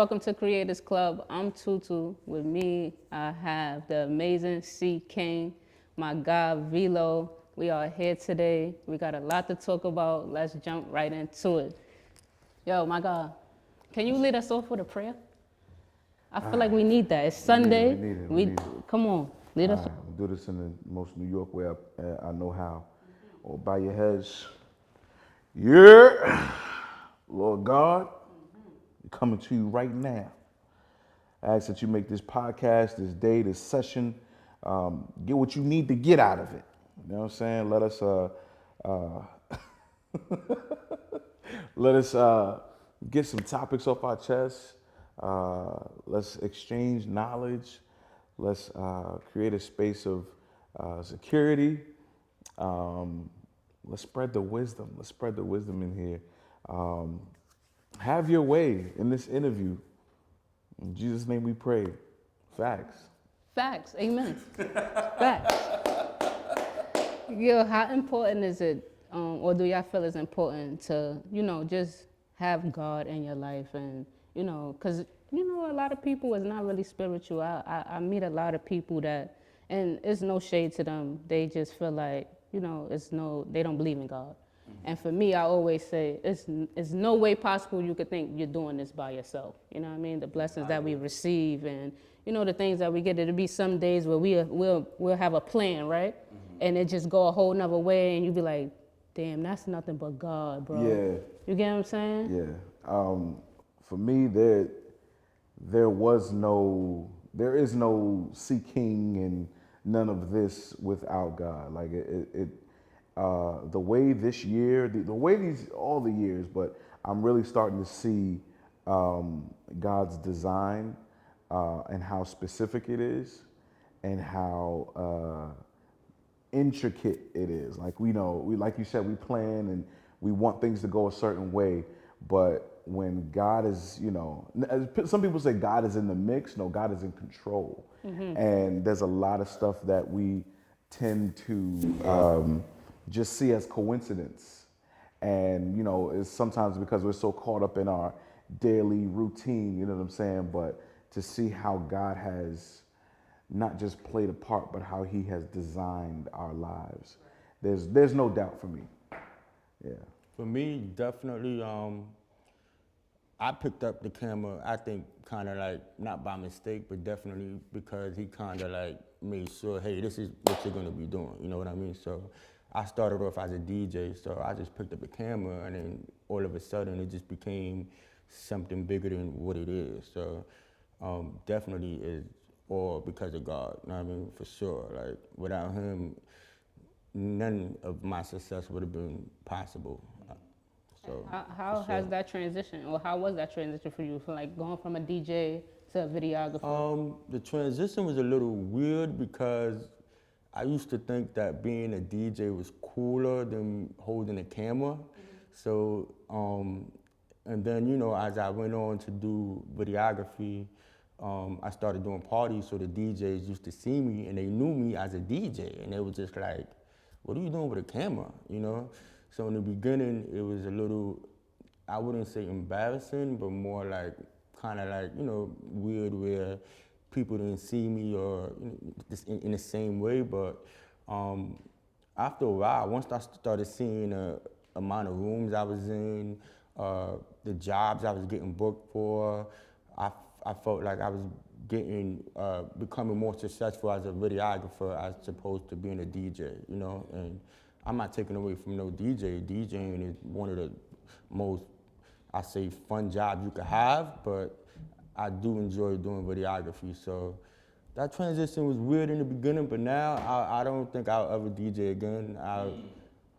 welcome to Creators Club. I'm Tutu. With me, I have the amazing King, my guy Velo. We are here today. We got a lot to talk about. Let's jump right into it. Yo, my God, can you lead us off with a prayer? I feel like we need that. It's Sunday. We need it. Come on, lead us. We'll do this in the most New York way I know how. Or bow your heads. Yeah. Lord God, we're coming to you right now. I ask that you make this podcast, this day, this session, get what you need to get out of it. You know what I'm saying? Let us get some topics off our chest. Let's exchange knowledge. Let's create a space of security. Let's spread the wisdom. Let's spread the wisdom in here. Have your way in this interview. In Jesus' name we pray. Facts. Facts. Amen. Facts. Yo, how important is it, or do y'all feel it's important to, just have God in your life and, because, a lot of people is not really spiritual. I meet a lot of people that, and it's no shade to them. They just feel like, they don't believe in God. And for me, I always say, it's no way possible you could think you're doing this by yourself. You know what I mean? The blessings that we receive and, the things that we get. It'll be some days where we'll have a plan, right? And it just go a whole nother way and you be like, damn, that's nothing but God, bro. Yeah. You get what I'm saying? Yeah. For me, there is no seeking and none of this without God. Like the way this year, the way all the years, but I'm really starting to see God's design and how specific it is and how intricate it is. Like like you said, we plan and we want things to go a certain way, but when God is, some people say God is in the mix. No, God is in control. And there's a lot of stuff that we tend to just see as coincidence. And, it's sometimes because we're so caught up in our daily routine, you know what I'm saying? But to see how God has not just played a part, but how he has designed our lives. There's no doubt for me. Yeah. For me, definitely, I picked up the camera, I think, kind of like, not by mistake, but definitely because he kind of like made sure, hey, this is what you're going to be doing. You know what I mean? So I started off as a DJ, so I just picked up a camera, and then all of a sudden it just became something bigger than what it is. So definitely is all because of God. You know what I mean? For sure. Like, without him, none of my success would have been possible. So How has that transition, or how was that transition for you, from like going from a DJ to a videographer? The transition was a little weird because I used to think that being a DJ was cooler than holding a camera. So, and then, as I went on to do videography, I started doing parties, so the DJs used to see me and they knew me as a DJ, and they were just like, what are you doing with a camera, So in the beginning, it was a little, I wouldn't say embarrassing, but more like, kind of like, weird where people didn't see me or just in the same way. But after a while, once I started seeing the amount of rooms I was in, the jobs I was getting booked for, I felt like I was becoming more successful as a videographer as opposed to being a DJ, and I'm not taking away from no DJ. DJing is one of the most, I say, fun jobs you could have, but I do enjoy doing videography. So that transition was weird in the beginning, but now I don't think I'll ever DJ again.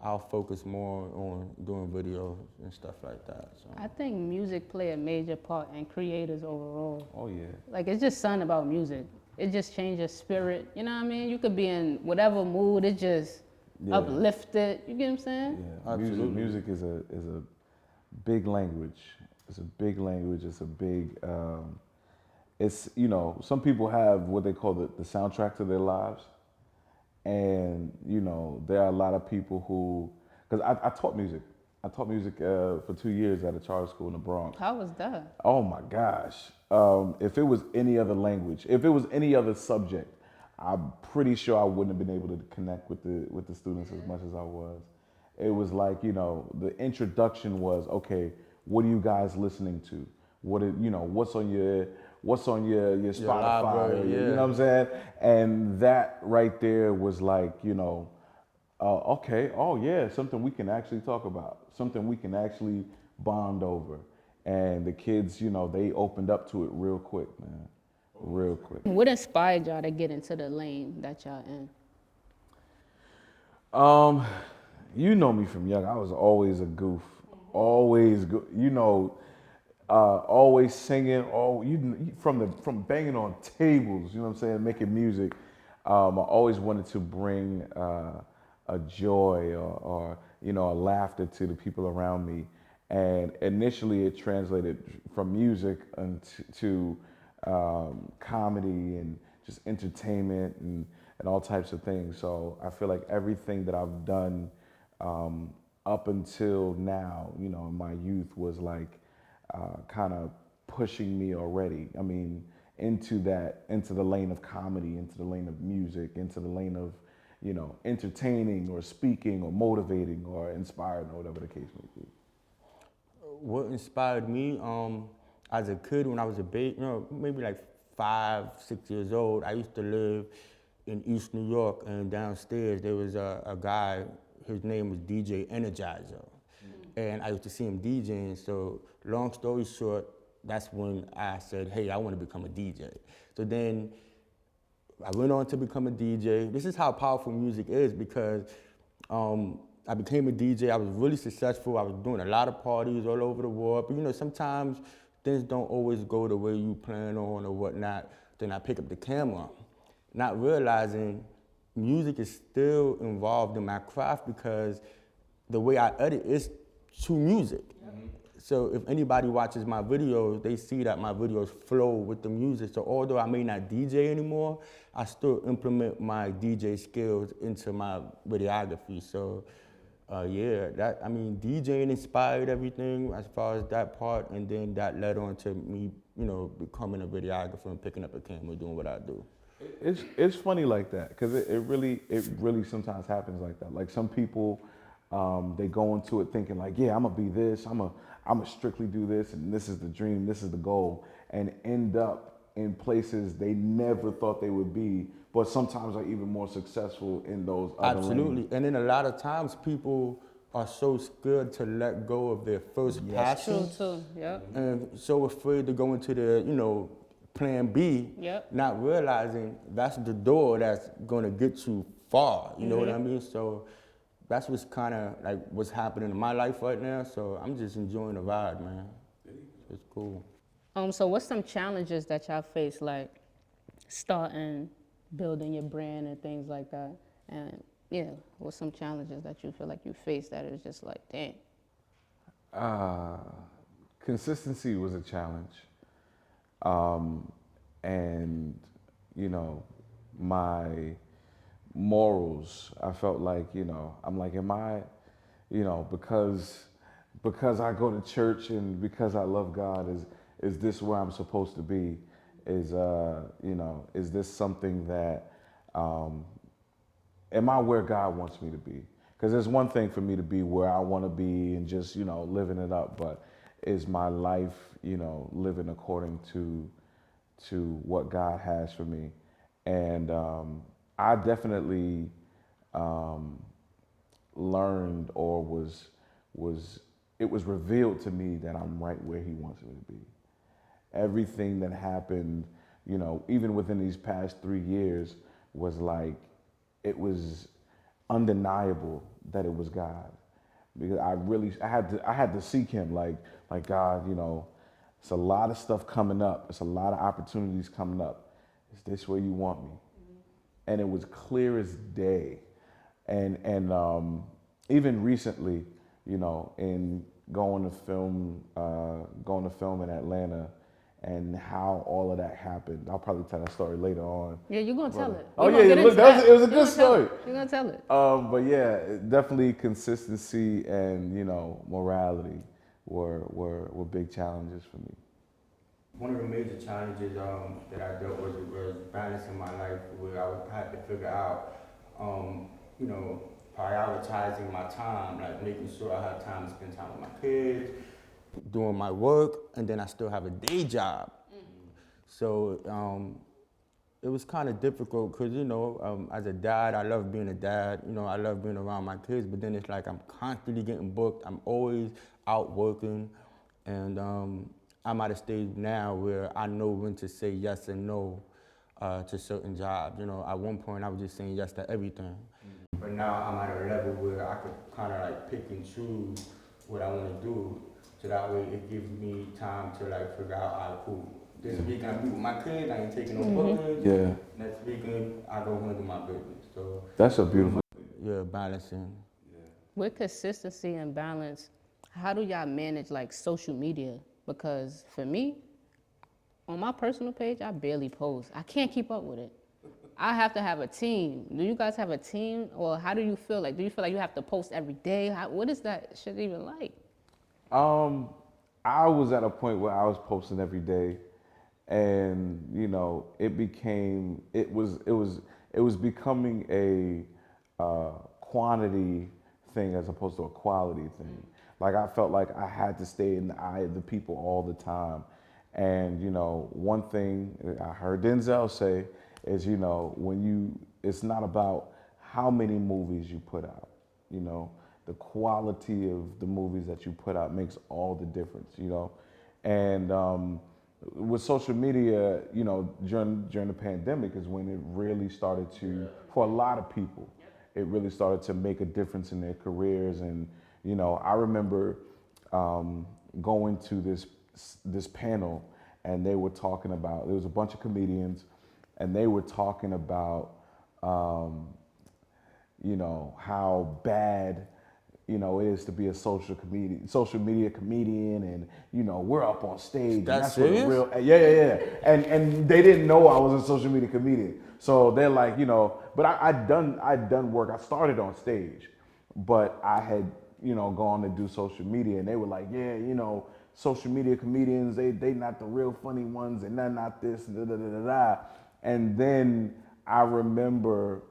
I'll focus more on doing videos and stuff like that. So. I think music play a major part in creators overall. Oh, yeah. Like, it's just something about music. It just changes spirit. You know what I mean? You could be in whatever mood. It just uplifted. You get what I'm saying? Yeah. Absolutely. Music is a big language. It's a big language. It's a big. It's some people have what they call the soundtrack to their lives, and there are a lot of people who, because I taught music, I taught music for 2 years at a charter school in the Bronx. How was that? Oh my gosh. If it was any other language, if it was any other subject, I'm pretty sure I wouldn't have been able to connect with the students as much as I was. It was like, the introduction was, okay, what are you guys listening to? What's on your Your Spotify or library, your, yeah. what I'm saying? And that right there was like, okay, oh yeah, something we can actually talk about, something we can actually bond over. And the kids, they opened up to it real quick, man, real quick. What inspired y'all to get into the lane that y'all in? Um, you know me from young. I was always a goof, always, always singing. From banging on tables. You know what I'm saying? Making music. I always wanted to bring a joy or a laughter to the people around me. And initially, it translated from music to comedy and just entertainment and all types of things. So I feel like everything that I've done up until now, in my youth was like kind of pushing me already. I mean, into the lane of comedy, into the lane of music, into the lane of, entertaining or speaking or motivating or inspiring or whatever the case may be. What inspired me as a kid when I was a baby, maybe like 5, 6 years old, I used to live in East New York, and downstairs there was a guy, his name was DJ Energizer. And I used to see him DJing, so long story short, that's when I said, hey, I want to become a DJ. So then I went on to become a DJ. This is how powerful music is because I became a DJ. I was really successful. I was doing a lot of parties all over the world. But sometimes things don't always go the way you plan on or whatnot. Then I pick up the camera, not realizing music is still involved in my craft because the way I edit is to music. So if anybody watches my videos, they see that my videos flow with the music. So although I may not DJ anymore, I still implement my DJ skills into my videography. So DJing inspired everything as far as that part, and then that led on to me, becoming a videographer and picking up a camera, doing what I do. It's funny like that because it really sometimes happens like that. Like some people, they go into it thinking like, yeah, I'm gonna be this, I'm gonna strictly do this, and this is the dream, this is the goal, and end up in places they never thought they would be, but sometimes are even more successful in those other Absolutely, lanes. and then a lot of times people are so scared to let go of their first passion. True too. Yep. And so afraid to go into the, plan B, Yep. not realizing that's the door that's gonna get you far, you know what I mean? So that's what's kind of like what's happening in my life right now, so I'm just enjoying the ride, man. It's cool. So what's some challenges that y'all face, like starting, building your brand and things like that? And yeah, what's some challenges that you feel like you face that is just like, dang? Consistency was a challenge. And, my morals, I felt like, I'm like, am I, because I go to church and because I love God, is this where I'm supposed to be? Is this something that, am I where God wants me to be? Because there's one thing for me to be where I want to be and just, living it up, but is my life, living according to what God has for me? And I definitely learned or it was revealed to me that I'm right where He wants me to be. Everything that happened, even within these past 3 years was like, it was undeniable that it was God, because I had to seek Him, like God, it's a lot of stuff coming up, it's a lot of opportunities coming up. Is this where you want me? And it was clear as day. And even recently, in going to film in Atlanta, and how all of that happened. I'll probably tell that story later on. Yeah, you're gonna tell it. Oh We're gonna yeah, get look, into that. it was a You're good gonna tell story. it. You're gonna tell it. But yeah, definitely consistency and morality were big challenges for me. One of the major challenges that I dealt with was balancing my life, where I would have to figure out, you know, prioritizing my time, like making sure I have time to spend time with my kids, doing my work, and then I still have a day job. So it was kind of difficult because, as a dad, I love being a dad. I love being around my kids, but then it's like I'm constantly getting booked. I'm always out working, and I'm at a stage now where I know when to say yes and no to certain jobs. At one point I was just saying yes to everything. But now I'm at a level where I could kind of like pick and choose what I want to do, so that way it gives me time to like figure out, all right, cool. This weekend I be with my kids, I ain't taking no bookings. Yeah. Next weekend I go handle my business. So That's a beautiful. yeah, balancing. With consistency and balance, how do y'all manage like social media? Because for me, on my personal page, I barely post. I can't keep up with it. I have to have a team. Do you guys have a team, or how do you feel? Like, do you feel like you have to post every day? What is that shit even like? I was at a point where I was posting every day, and it was becoming a quantity thing as opposed to a quality thing. Like I felt like I had to stay in the eye of the people all the time. And one thing I heard Denzel say is, it's not about how many movies you put out. The quality of the movies that you put out makes all the difference. And with social media, during the pandemic is when it really started to, for a lot of people, it really started to make a difference in their careers. And I remember going to this panel, and they were talking about, there was a bunch of comedians, and they were talking about how bad it is to be a social media comedian, and we're up on stage. And That's what the serious? real, yeah. And they didn't know I was a social media comedian, so they're like, but I'd done work. I started on stage, but I had gone to do social media, and they were like, yeah, social media comedians, they not the real funny ones, and they're not this, da da da da da. And then I remember,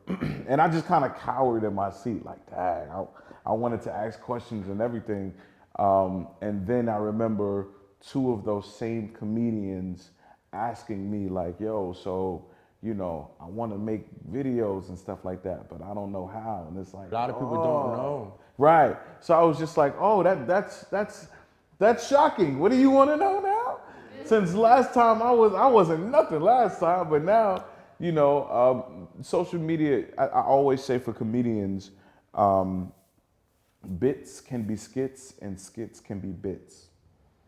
and I just kind of cowered in my seat, like, dang, I wanted to ask questions and everything. And then I remember two of those same comedians asking me, like, yo, so, I want to make videos and stuff like that, but I don't know how. And it's like, A lot of people don't know. Right. So I was just like, oh, that's shocking. What do you want to know now? Since last time I wasn't nothing last time, but now, social media. I always say for comedians, bits can be skits and skits can be bits.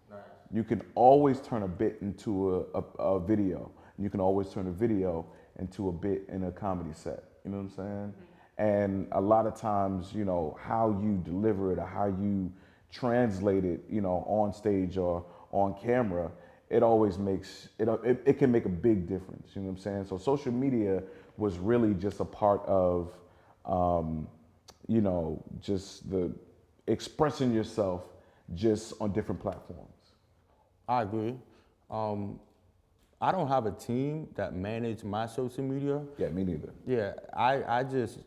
Nice. You can always turn a bit into a video. You can always turn a video into a bit in a comedy set. You know what I'm saying? And a lot of times, how you deliver it or how you translate it, on stage or on camera, it always makes it can make a big difference. You know what I'm saying? So social media was really just a part of, just the expressing yourself just on different platforms. I agree. I don't have a team that manage my social media. Yeah, me neither. Yeah, I just,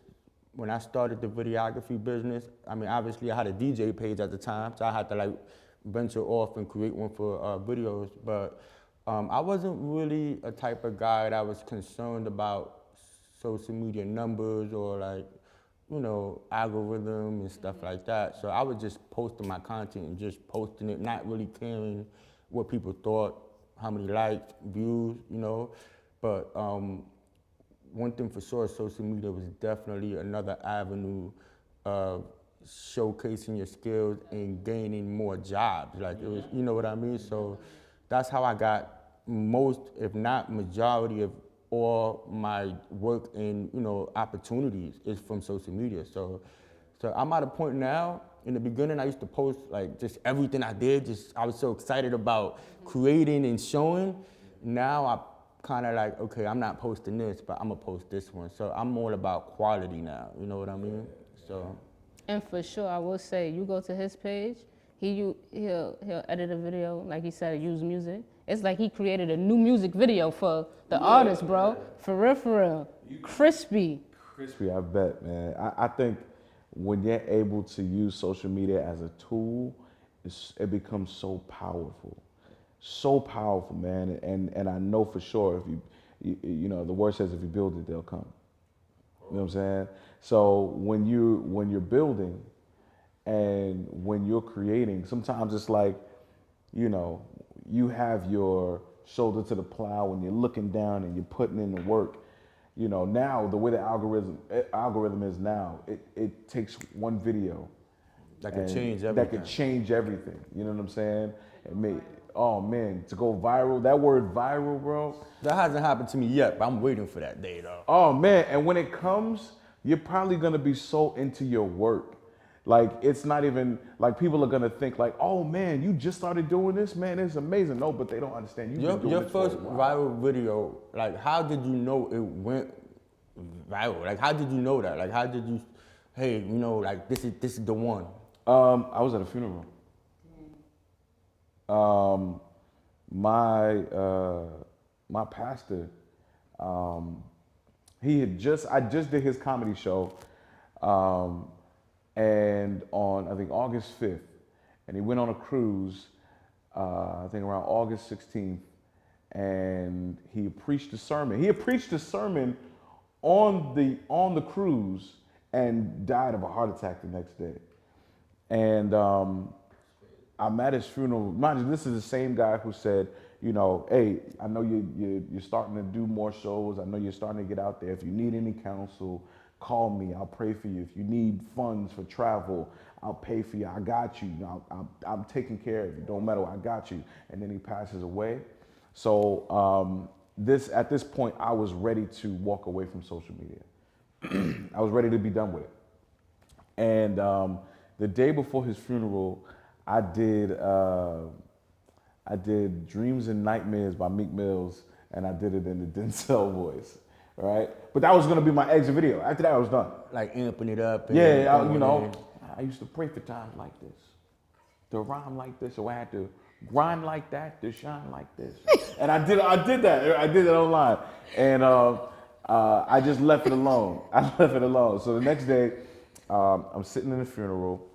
when I started the videography business, I mean, obviously I had a DJ page at the time, so I had to like venture off and create one for videos, but I wasn't really a type of guy that was concerned about social media numbers or like, algorithm and stuff like that. So I was just posting my content and just posting it, not really caring what people thought, how many likes, views, But one thing for sure, social media was definitely another avenue of showcasing your skills and gaining more jobs. Like it was, you know what I mean? So that's how I got most, if not majority of all my work and, opportunities is from social media. So I'm at a point now in the beginning, I used to post like just everything I did. Just I was so excited about creating and showing. Now I kind of like, okay, I'm not posting this, but I'm gonna post this one. So I'm all about quality now. You know what I mean? So. And for sure, I will say, you go to his page, he'll edit a video, like he said, use music. It's like he created a new music video for the artist, bro. For real, for real. Crispy. Crispy, I bet, man. I think when you're able to use social media as a tool, it becomes so powerful. So powerful, man. And I know for sure if you know, the word says if you build it, they'll come. You know what I'm saying? So when you're building and when you're creating, sometimes it's like, you know, you have your shoulder to the plow and you're looking down and you're putting in the work. You know, now the way the algorithm is now, it takes one video That could change everything. That could change everything. You know what I'm saying? Oh man, to go viral, that word viral, bro. That hasn't happened to me yet, but I'm waiting for that day though. Oh man, and when it comes, you're probably gonna be so into your work. Like it's not even like people are gonna think like, oh man, you just started doing this, man, it's amazing. No, but they don't understand. You've been doing Your this for a first while. viral video, like how did you know it went viral? Like how did you know that? Like how did you, hey, you know, like this is the one. I was at a funeral. My pastor, I just did his comedy show, and on I think August 5th, and he went on a cruise, I think around August 16th, and he preached a sermon. He had preached a sermon on the cruise and died of a heart attack the next day. And I'm at his funeral. Mind you, this is the same guy who said, you know, hey, I know you're starting to do more shows. I know you're starting to get out there. If you need any counsel, call me. I'll pray for you. If you need funds for travel, I'll pay for you. I got you. I'm taking care of you. Don't matter. I got you. And then he passes away. So at this point, I was ready to walk away from social media. I was ready to be done with it. And the day before his funeral, I did Dreams and Nightmares by Meek Mills, and I did it in the Denzel voice, right? But that was gonna be my exit video. After that, I was done. Like amping it up. Yeah, you know, I used to pray for times like this, to rhyme like this, so I had to grind like that, to shine like this. And I did that. I did it online, and I just left it alone. I left it alone. So the next day, I'm sitting in the funeral.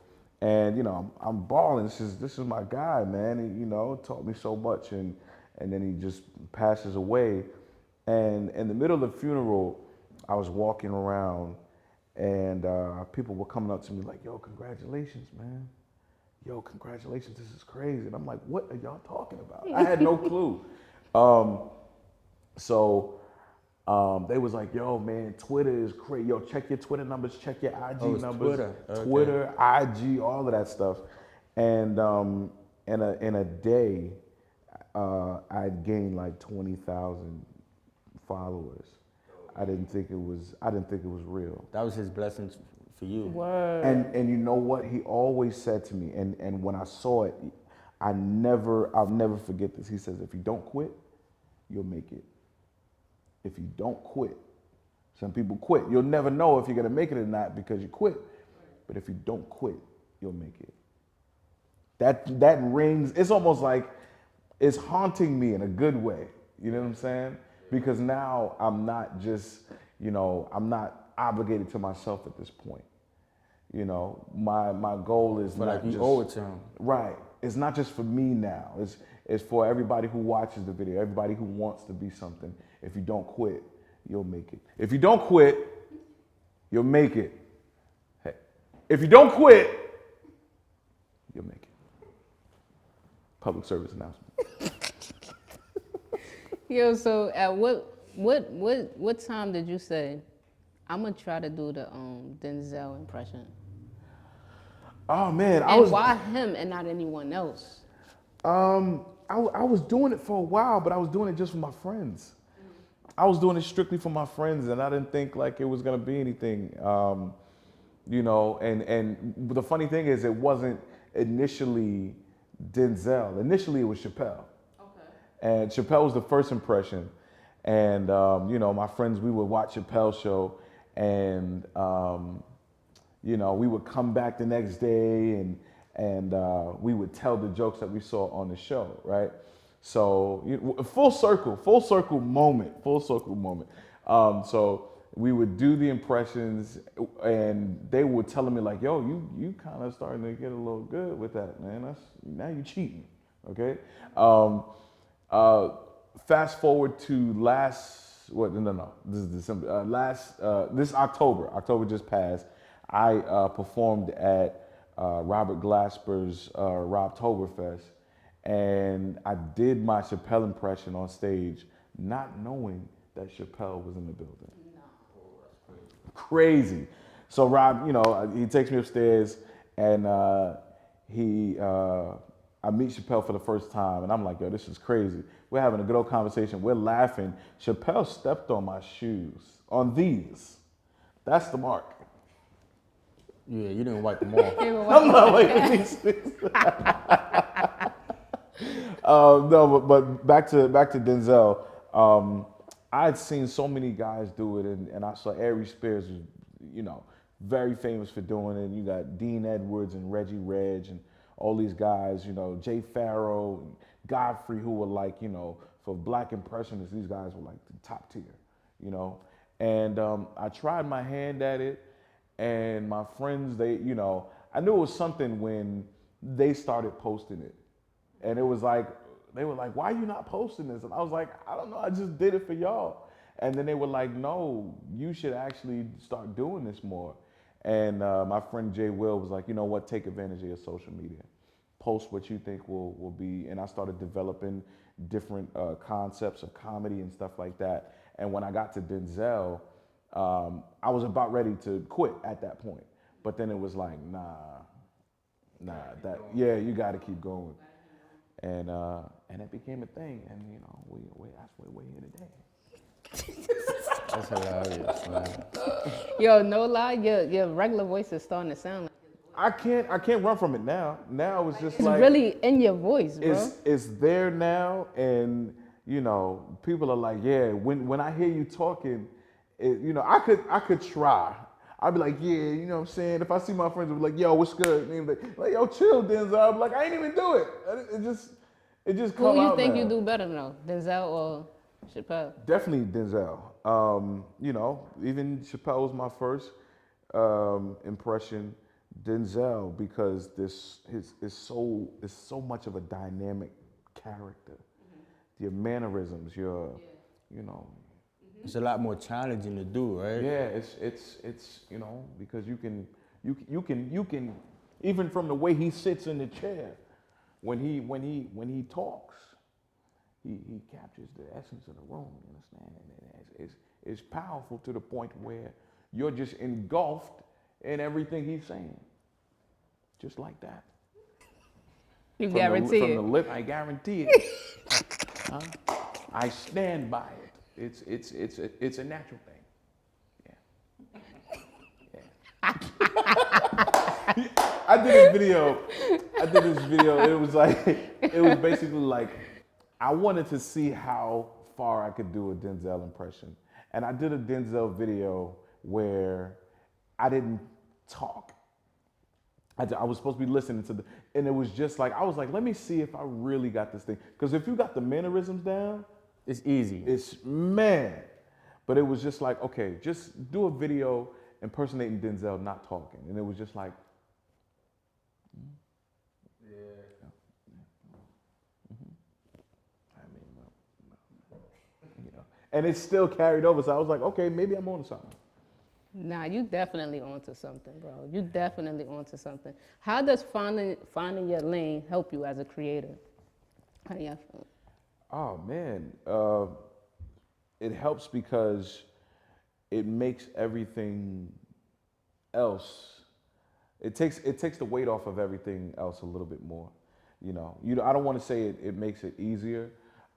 And you know, I'm bawling. This is my guy, man. He, you know, taught me so much, and then he just passes away. And in the middle of the funeral, I was walking around, and people were coming up to me like, "Yo, congratulations, man! Yo, congratulations! This is crazy." And I'm like, "What are y'all talking about?" I had no clue. They was like, yo, man, Twitter is crazy. Yo, check your Twitter numbers, check your IG numbers. Twitter. Okay. Twitter, IG, all of that stuff. And in a day, I'd gained like 20,000 followers. I didn't think it was real. That was his blessing for you. Word. And you know what? He always said to me, and when I saw it, I'll never forget this. He says, if you don't quit, you'll make it. If you don't quit, some people quit. You'll never know if you're gonna make it or not because you quit. But if you don't quit, you'll make it. That rings, it's almost like it's haunting me in a good way. You know what I'm saying? Because now I'm not just, you know, I'm not obligated to myself at this point. You know, my goal is But not like you just, owe it to him. Right. It's not just for me now. It's for everybody who watches the video, everybody who wants to be something. If you don't quit, you'll make it. If you don't quit, you'll make it. Hey, if you don't quit, you'll make it. Public service announcement. Yo, so at what time did you say, I'm gonna try to do the Denzel impression? Oh man, Why him and not anyone else? I was doing it for a while, but I was doing it just for my friends. I was doing it strictly for my friends, and I didn't think like it was gonna be anything. you know, and the funny thing is it wasn't initially Denzel. Initially it was Chappelle. And Chappelle was the first impression. And, you know, my friends, we would watch Chappelle's show and, you know, we would come back the next day and we would tell the jokes that we saw on the show, right? So full circle moment, full circle moment. So we would do the impressions and they were telling me like, yo, you kind of starting to get a little good with that, man. Now you cheating, okay? Uh, Fast forward to this is December. This October just passed. I performed at Robert Glasper's Robtoberfest, and I did my Chappelle impression on stage, not knowing that Chappelle was in the building. Crazy. So Rob, you know, he takes me upstairs, and I meet Chappelle for the first time, and I'm like, yo, this is crazy. We're having a good old conversation. We're laughing. Chappelle stepped on my shoes. On these. That's the mark. Yeah, you didn't wipe them off. I'm not like these things. No, but back to Denzel. I'd seen so many guys do it, and I saw Ari Spears was, you know, very famous for doing it. And you got Dean Edwards and Reggie Reg and all these guys, you know, Jay Farrow and Godfrey, who were like, you know, for black impressionists, these guys were like the top tier, you know. And I tried my hand at it, and my friends, they, you know, I knew it was something when they started posting it. And it was like, they were like, why are you not posting this? And I was like, I don't know, I just did it for y'all. And then they were like, no, you should actually start doing this more. And my friend Jay Will was like, you know what, take advantage of your social media. Post what you think will be. And I started developing different concepts of comedy and stuff like that. And when I got to Denzel, I was about ready to quit at that point. But then it was like, you got to keep going. And it became a thing, and you know, that's why we're here today. That's hilarious, man. Yo, no lie, your regular voice is starting to sound like I can't run from it now. Now it's just it's like really in your voice, bro. it's there now, and you know, people are like, yeah. When I hear you talking, you know, I could try. I'd be like, yeah, you know what I'm saying? If I see my friends, I'd be like, yo, what's good? And they'd be like, yo, chill, Denzel. I'd be like, I ain't even do it. It just come out. Who you think now. you do better though, Denzel or Chappelle? Definitely Denzel. You know, even Chappelle was my first impression. Denzel, because this is so much of a dynamic character. Your mannerisms, you know. It's a lot more challenging to do, right? Yeah, it's you know, because you can even from the way he sits in the chair, when he talks, he captures the essence of the room. You understand? And it's powerful to the point where you're just engulfed in everything he's saying, just like that. You From guarantee from it. the lip, I guarantee it. Huh? I stand by it. It's a natural thing. Yeah. I did this video. It was basically like I wanted to see how far I could do a Denzel impression. And I did a Denzel video where I didn't talk. I was supposed to be listening to and it was just like, I was like, let me see if I really got this thing. Because if you got the mannerisms down, It's easy. it's man. But it was just like, okay, just do a video impersonating Denzel not talking. And it was just like, you know. And it still carried over. So I was like, okay, maybe I'm on to something. Nah, you definitely onto something, bro. You definitely onto something. How does finding your lane help you as a creator? How do y'all feel? Oh man, it helps because it makes everything else. It takes the weight off of everything else a little bit more. You know, I don't want to say it makes it easier.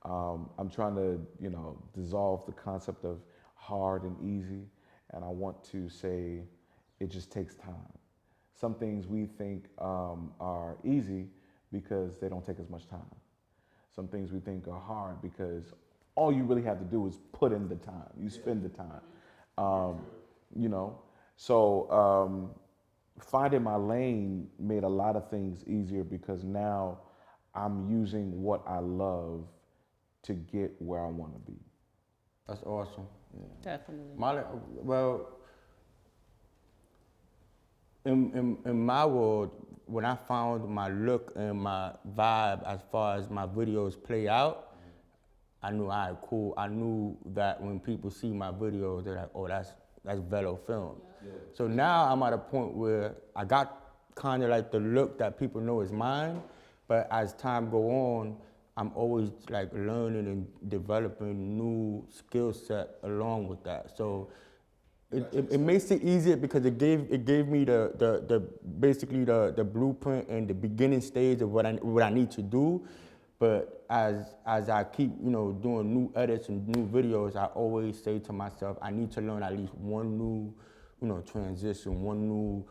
I'm trying to dissolve the concept of hard and easy, and I want to say it just takes time. Some things we think are easy because they don't take as much time. Some things we think are hard because all you really have to do is put in the time. You spend the time. You know, so finding my lane made a lot of things easier because now I'm using what I love to get where I want to be. That's awesome. Definitely. Well, in my world, when I found my look and my vibe as far as my videos play out, I knew, all right, cool. I knew that when people see my videos, they're like, oh, that's VeloFilms. Yeah. So now I'm at a point where I got kind of like the look that people know is mine, but as time go on, I'm always like learning and developing new skill set along with that. So it makes it easier because it gave me the basically the blueprint and the beginning stage of what I need to do. But as I keep doing new edits and new videos, I always say to myself, I need to learn at least one new transition, one new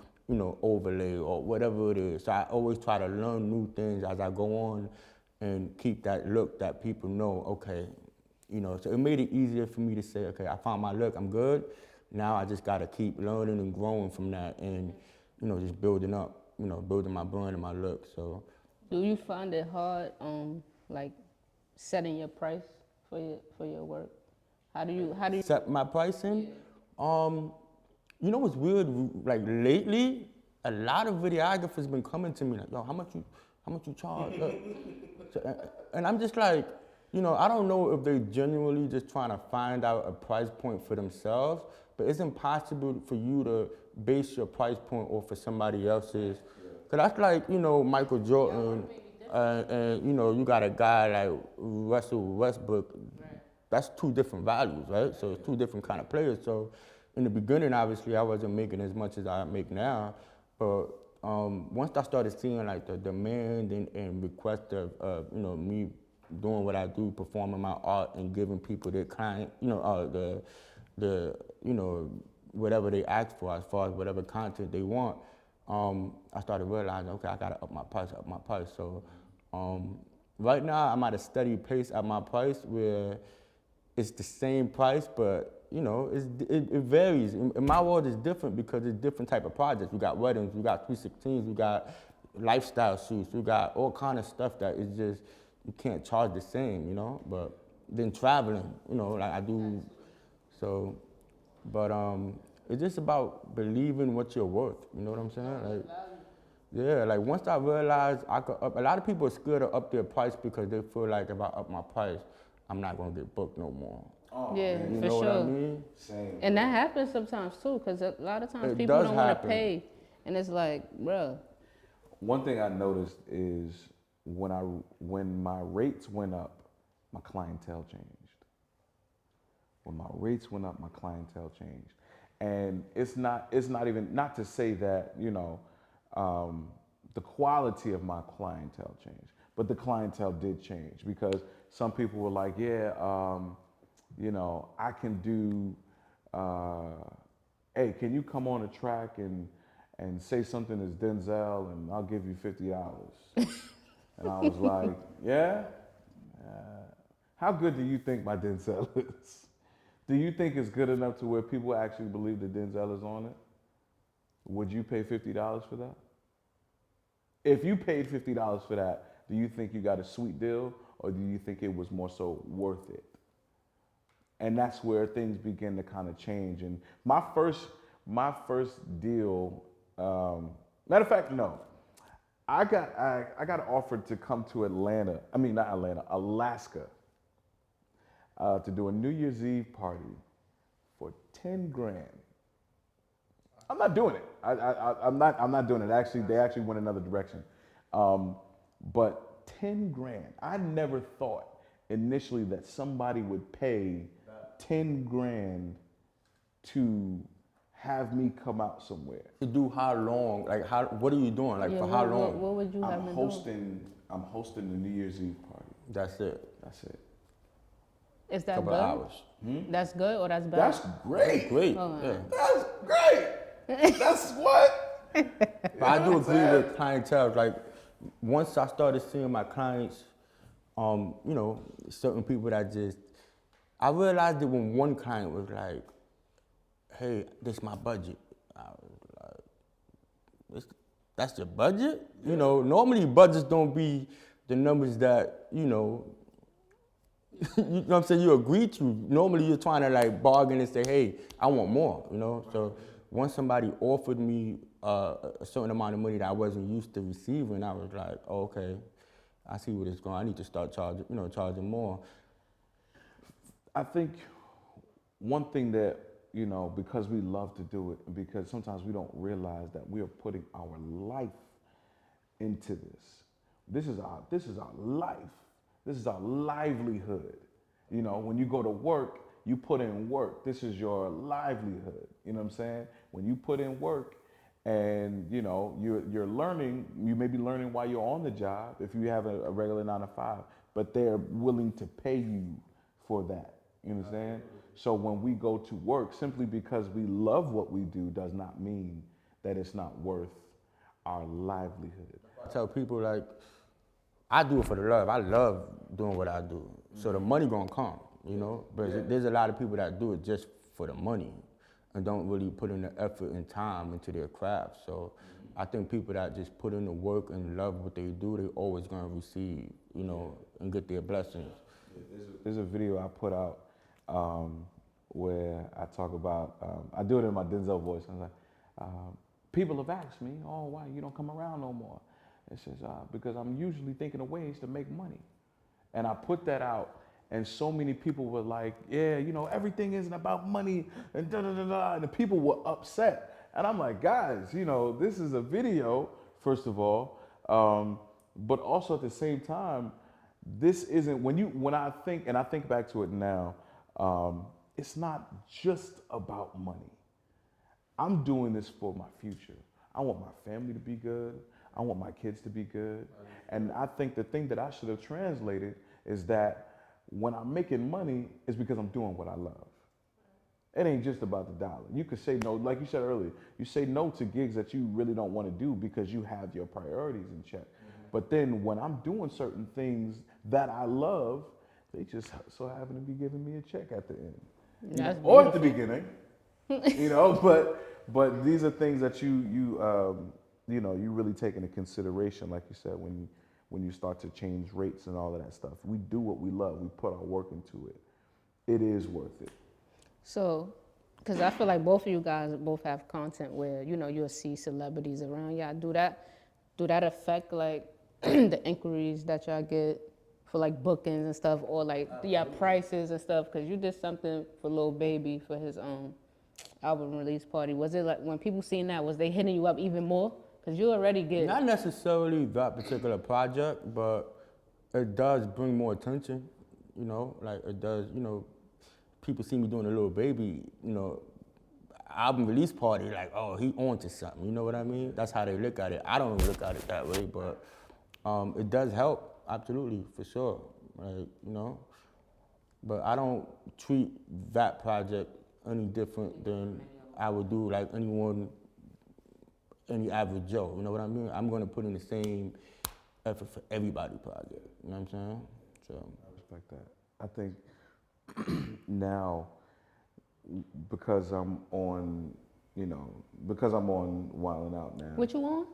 overlay or whatever it is. So I always try to learn new things as I go on and keep that look that people know, okay, so it made it easier for me to say, okay, I found my look, I'm good. Now I just gotta keep learning and growing from that and, just building up, building my brand and my look, so. Do you find it hard, like setting your price for your work? How do you set my pricing? What's weird? Like lately, a lot of videographers been coming to me like, yo, how much you charge? And I'm just like, I don't know if they genuinely just trying to find out a price point for themselves, but it's impossible for you to base your price point off of somebody else's. Cause that's like, Michael Jordan, and you got a guy like Russell Westbrook. Right. That's two different values, right? So it's two different kind of players. So in the beginning, obviously, I wasn't making as much as I make now, but once I started seeing like the demand and request of me doing what I do, performing my art and giving people their client, the whatever they ask for as far as whatever content they want, I started realizing, okay, I gotta up my price. So right now I'm at a steady pace at my price where it's the same price, but it varies. In my world, it's different because it's different type of projects. We got weddings, we got 316s, we got lifestyle shoots, we got all kind of stuff that is just, you can't charge the same, But then traveling, like I do, so, but it's just about believing what you're worth, you know what I'm saying? Like once I realized I could up, a lot of people are scared to up their price because they feel like if I up my price, I'm not gonna get booked no more. Oh, yeah, you for know sure. What I mean? Same. And that happens sometimes too, because a lot of times It people does don't want to happen. pay, and it's like, bruh. One thing I noticed is when my rates went up, my clientele changed. When my rates went up, my clientele changed, and it's not even, not to say that the quality of my clientele changed, but the clientele did change because some people were like, yeah, I can do, hey, can you come on a track and say something as Denzel and I'll give you $50. And I was like, yeah? How good do you think my Denzel is? Do you think it's good enough to where people actually believe that Denzel is on it? Would you pay $50 for that? If you paid $50 for that, do you think you got a sweet deal or do you think it was more so worth it? And that's where things begin to kind of change. And my first deal, matter of fact, no. I got offered to come to Alaska, to do a New Year's Eve party for 10 grand. I'm not doing it. I'm not doing it. Actually, they actually went another direction. But 10 grand. I never thought initially that somebody would pay 10 grand to have me come out somewhere. To do how long? Like what are you doing? Like for how long? What would you have been doing? I'm hosting the New Year's Eve party. That's it. That's it. Is that Couple good? hours. That's good or that's bad? That's great. Great. Oh, yeah. That's great. That's what. But I do agree with clientele. Like, once I started seeing my clients, you know, certain people that just, I realized that when one client was like, hey, this is my budget. I was like, that's your budget? You know, normally budgets don't be the numbers that, you know, you know what I'm saying, you agree to. Normally you're trying to like bargain and say, hey, I want more, you know? So once somebody offered me a certain amount of money that I wasn't used to receiving, I was like, oh, okay, I see where it's going. I need to start charging, you know, charging more. I think one thing that, you know, because we love to do it, and because sometimes we don't realize that we are putting our life into this. This is our life. This is our livelihood. You know, when you go to work, you put in work. This is your livelihood. You know what I'm saying? When you put in work and you know you're learning, you may be learning while you're on the job if you have a regular 9 to 5, but they're willing to pay you for that. You understand? So when we go to work, simply because we love what we do does not mean that it's not worth our livelihood. I tell people like, I do it for the love. I love doing what I do. So the money gonna come, you know? But there's a lot of people that do it just for the money and don't really put in the effort and time into their craft. So I think people that just put in the work and love what they do, they always gonna receive, you know, and get their blessings. There's a video I put out where I talk about, I do it in my Denzel voice. I'm like, people have asked me, oh, why you don't come around no more? It says, because I'm usually thinking of ways to make money. And I put that out, and so many people were like, yeah, you know, everything isn't about money, and da da da da. And the people were upset. And I'm like, guys, you know, this is a video, first of all, but also at the same time, this isn't, when I think, and I think back to it now, it's not just about money. I'm doing this for my future. I want my family to be good. I want my kids to be good. And I think the thing that I should have translated is that when I'm making money, it's because I'm doing what I love. It ain't just about the dollar. You could say no, like you said earlier, you say no to gigs that you really don't want to do because you have your priorities in check. But then when I'm doing certain things that I love, they just so happen to be giving me a check at the end. You know, or at the beginning. You know, but these are things that you know, you really take into consideration, like you said, when you start to change rates and all of that stuff. We do what we love. We put our work into it. It is worth it. So, because I feel like both of you guys both have content where, you know, you'll see celebrities around y'all. Do that affect like the inquiries that y'all get for like bookings and stuff, or like prices and stuff? Because you did something for Lil Baby for his album release party. Was it like when people seen that, was they hitting you up even more? Because you already get. Not necessarily that particular project, but it does bring more attention, you know, like it does, you know, people see me doing a Lil Baby, you know, album release party, like, oh, he on to something, you know what I mean? That's how they look at it. I don't look at it that way, but it does help, absolutely, for sure, like, you know. But I don't treat that project any different than I would do like any average Joe, you know what I mean? I'm gonna put in the same effort for everybody project, you know what I'm saying? So I respect that. I think now, because I'm on, you know, because I'm on Wildin' Out now. What you on?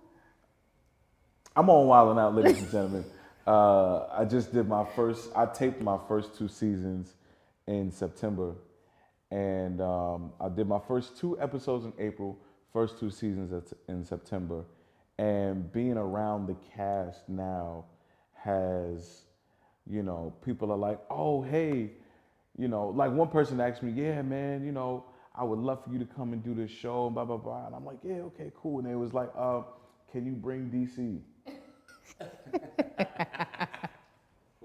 I'm on Wildin' Out, ladies and gentlemen. I just did I taped my first 2 seasons in September. And I did my first 2 episodes in April, first 2 seasons in September. And being around the cast now has, you know, people are like, oh, hey, you know, like one person asked me, yeah, man, you know, I would love for you to come and do this show, blah, blah, blah. And I'm like, yeah, okay, cool. And they was like, can you bring DC?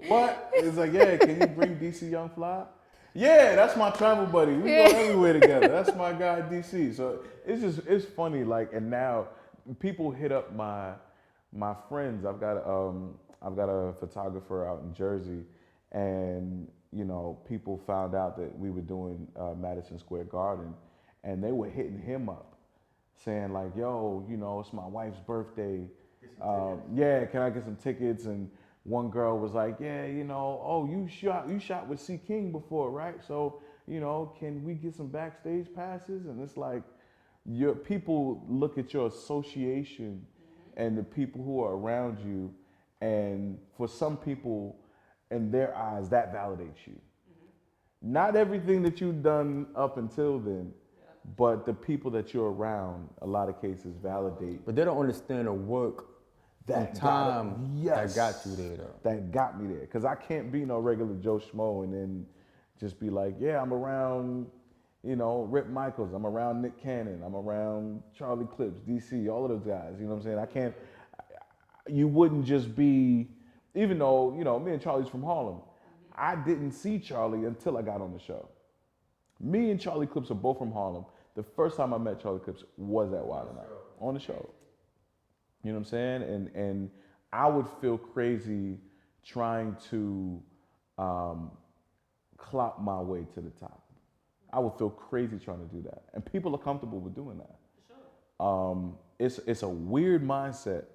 What? It's like, yeah, can you bring DC Young Fly? Yeah, that's my travel buddy. We go everywhere together. That's my guy DC. So it's funny, like, and now people hit up my friends. I've got a photographer out in Jersey, and you know, people found out that we were doing Madison Square Garden, and they were hitting him up saying like, yo, it's my wife's birthday. Yeah, can I get some tickets? And one girl was like, yeah, oh, you shot with C King before, right? So, can we get some backstage passes? And it's like, your people look at your association and the people who are around you, and for some people, in their eyes, that validates you. Not everything that you've done up until then, but the people that you're around, a lot of cases validate But they don't understand the work and time that got you there, though. that got me there. Because I can't be no regular Joe Schmo and then just be like, yeah, I'm around, Rip Michaels, I'm around Nick Cannon, I'm around Charlie Clips, DC, all of those guys. You know what I'm saying? I can't. You wouldn't just be, even though me and Charlie's from Harlem. I didn't see Charlie until I got on the show. Me and Charlie Clips are both from Harlem. The first time I met Charlie Clips was at Wild 'N Out on the show. You know what I'm saying? And I would feel crazy trying to clout my way to the top. I would feel crazy trying to do that, and people are comfortable with doing that. It's a weird mindset,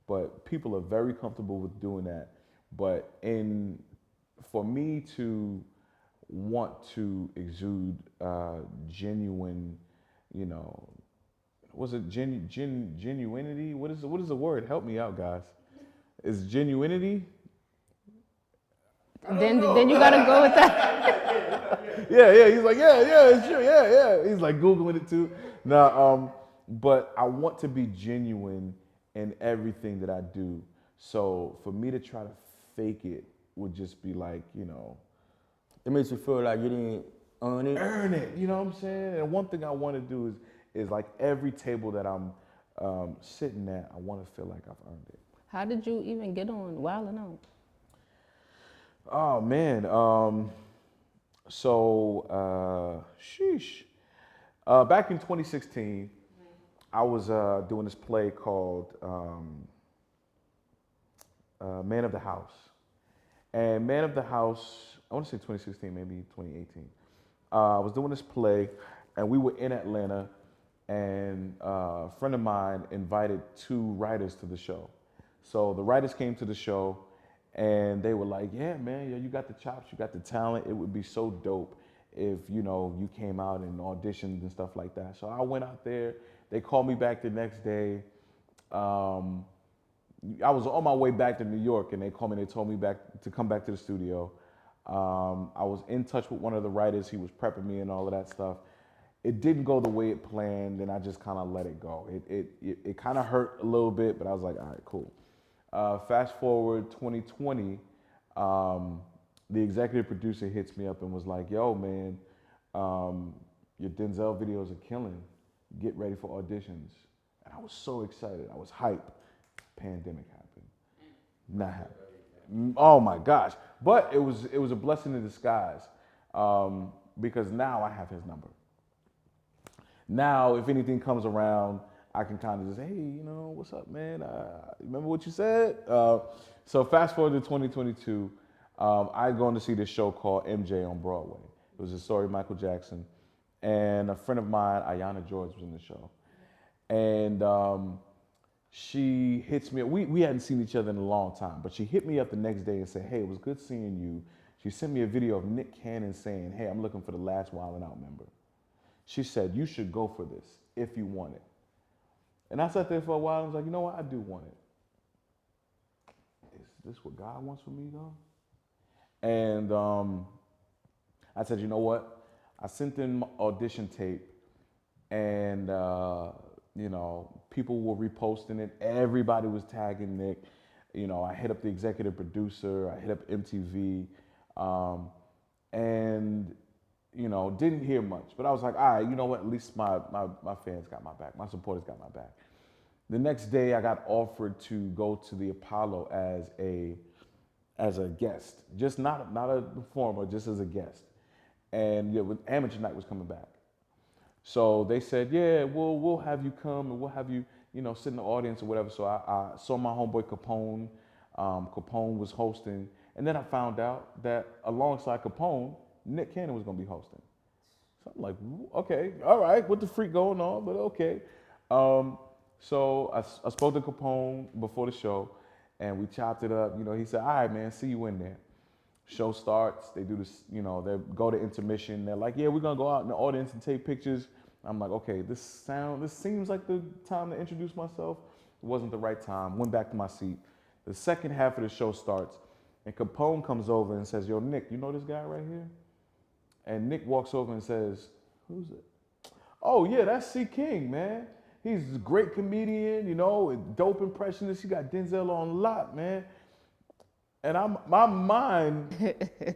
but people are very comfortable with doing that. But for me to want to exude genuine, was it genuinity? What is the word? Help me out, guys. Is genuinity? Then you gotta go with that. Yeah. He's like, yeah, it's true. Yeah. He's like Googling it too. No, but I want to be genuine in everything that I do. So for me to try to fake it would just be like, It makes you feel like you didn't earn it. earn it. You know what I'm saying? And one thing I want to do is like every table that I'm sitting at, I want to feel like I've earned it. How did you even get on Wild 'N Out? Oh man. Sheesh. Back in 2016, I was doing this play called Man of the House. And Man of the House, I want to say 2016, maybe 2018. I was doing this play, and we were in Atlanta, and a friend of mine invited two writers to the show. So the writers came to the show, and they were like, yeah, man, you got the chops, you got the talent. It would be so dope if, you came out and auditioned and stuff like that. So I went out there. They called me back the next day. I was on my way back to New York, and they called me. They told me to come back to the studio. I was in touch with one of the writers. He was prepping me and all of that stuff. It didn't go the way it planned, and I just kind of let it go. It kind of hurt a little bit, but I was like, all right, cool. Fast forward 2020, the executive producer hits me up and was like, yo, man, your Denzel videos are killing. Get ready for auditions. And I was so excited. I was hyped. Pandemic happened. Not happening. Oh my gosh. But it was a blessing in disguise, because now I have his number. Now, if anything comes around, I can kind of just, hey, what's up, man? Remember what you said? So fast forward to 2022, I going to see this show called MJ on Broadway. It was a story of Michael Jackson. And a friend of mine, Ayanna George, was in the show. And she hits me up. We hadn't seen each other in a long time, but she hit me up the next day and said, hey, it was good seeing you. She sent me a video of Nick Cannon saying, hey, I'm looking for the last Wild 'N Out member. She said, you should go for this if you want it. And I sat there for a while and was like, you know what? I do want it. Is this what God wants for me, though? And I said, you know what? I sent in my audition tape, and people were reposting it. Everybody was tagging Nick. I hit up the executive producer. I hit up MTV, and didn't hear much. But I was like, all right, you know what? At least my fans got my back. My supporters got my back. The next day, I got offered to go to the Apollo as a guest, just not a performer, just as a guest. And Amateur Night was coming back. So they said, yeah, we'll have you come, and we'll have you, sit in the audience or whatever. So I saw my homeboy Capone. Capone was hosting. And then I found out that alongside Capone, Nick Cannon was going to be hosting. So I'm like, okay, all right, what the freak going on? But okay. So I spoke to Capone before the show, and we chopped it up. You know, he said, "All right, man, see you in there." Show starts. They do this. You know, they go to intermission. They're like, "Yeah, we're gonna go out in the audience and take pictures." I'm like, "Okay, this seems like the time to introduce myself." It wasn't the right time. Went back to my seat. The second half of the show starts, and Capone comes over and says, "Yo, Nick, you know this guy right here?" And Nick walks over and says, "Who's it?" "Oh yeah, that's C. King, man. He's a great comedian, you know, a dope impressionist. He got Denzel on lock, man." And my mind,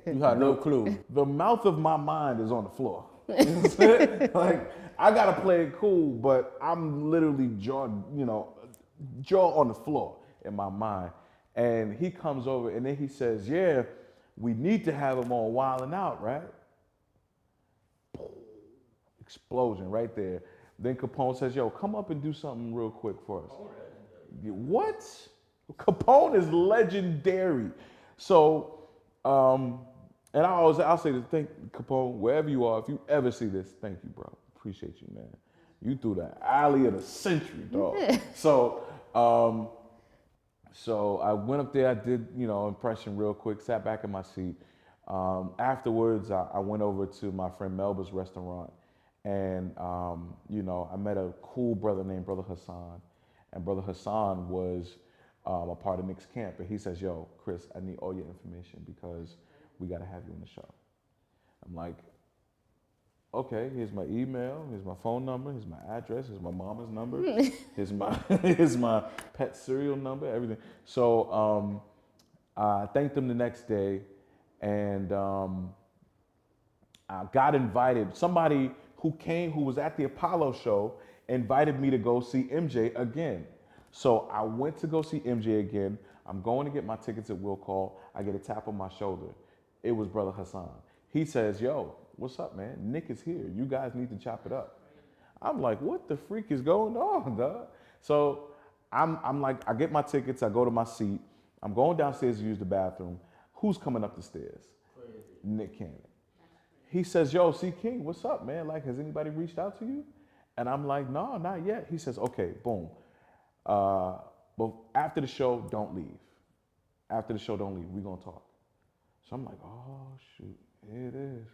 You had no clue. the mouth of my mind is on the floor. You know what I'm saying? Like, I gotta play it cool, but I'm literally jaw on the floor in my mind. And he comes over and then he says, "Yeah, we need to have him on Wild 'N Out, right?" Explosion right there. Then Capone says, "Yo, come up and do something real quick for us." What? Capone is legendary. So, and I'll say this, thank Capone, wherever you are, if you ever see this, thank you, bro. Appreciate you, man. You threw the alley of the century, dog. So I went up there, I did, impression real quick, sat back in my seat. Afterwards, I went over to my friend Melba's restaurant, and I met a cool brother named Brother Hassan, and Brother Hassan was a part of Nick's camp, and he says, "Yo, Chris, I need all your information because we got to have you on the show." I'm like, "Okay, here's my email, here's my phone number, here's my address, here's my mama's number, here's my pet cereal number, everything." So I thanked him the next day, and I got invited. Somebody who was at the Apollo show invited me to go see MJ again. So I went to go see MJ again. I'm going to get my tickets at Will Call. I get a tap on my shoulder. It was Brother Hassan. He says, "Yo, what's up, man? Nick is here. You guys need to chop it up." I'm like, "What the freak is going on, dog?" So I'm like, I get my tickets. I go to my seat. I'm going downstairs to use the bathroom. Who's coming up the stairs? Nick Cannon. He says, "Yo, C. King, what's up, man? Like, has anybody reached out to you?" And I'm like, "No, not yet." He says, "Okay, boom. But after the show, don't leave. After the show, don't leave. We're going to talk." So I'm like, "Oh, shoot, here it is."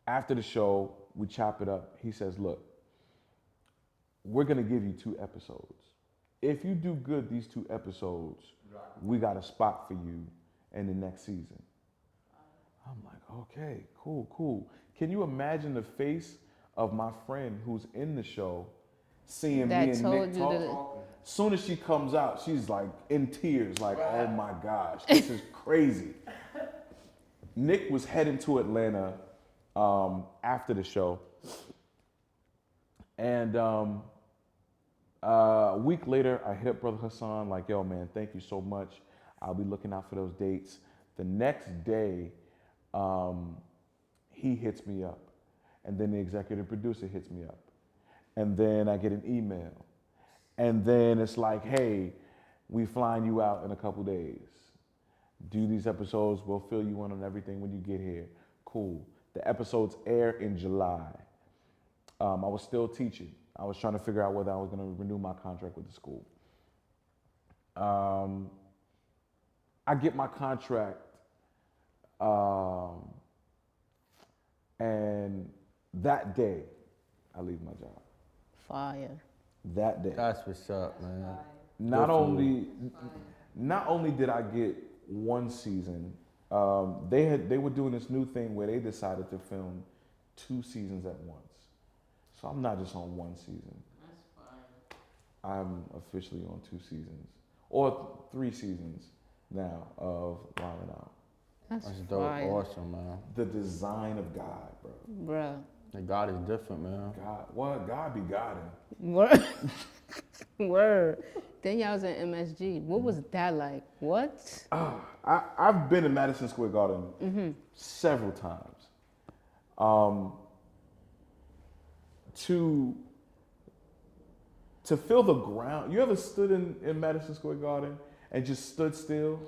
After the show, we chop it up. He says, "Look, we're going to give you 2 episodes. If you do good these 2 episodes, we got a spot for you in the next season." I'm like, "Okay, cool. Can you imagine the face of my friend who's in the show seeing That me and told Nick you that. talk?" Soon as she comes out, she's like in tears, like, "Oh my gosh, this is crazy." Nick was heading to Atlanta after the show. And a week later, I hit up Brother Hassan, like, "Yo, man, thank you so much. I'll be looking out for those dates." The next day, he hits me up. And then the executive producer hits me up. And then I get an email. And then it's like, "Hey, we flying you out in a couple days. Do these episodes. We'll fill you in on everything when you get here." Cool. The episodes air in July. I was still teaching. I was trying to figure out whether I was going to renew my contract with the school. I get my contract, and that day, I leave my job. Fire. That day. That's what's up, man. Not only did I get 1 season, they were doing this new thing where they decided to film 2 seasons at once. So I'm not just on 1 season. That's fire. I'm officially on 2 seasons, or 3 seasons now of Wild 'N Out. That's dope. fire. Awesome, man. The design of God, bro. Bruh. Like, God is different, man. God be Godding. Word. Word. Then y'all was in MSG. What was that like? What? I've been to Madison Square Garden several times. To feel the ground. You ever stood in Madison Square Garden and just stood still?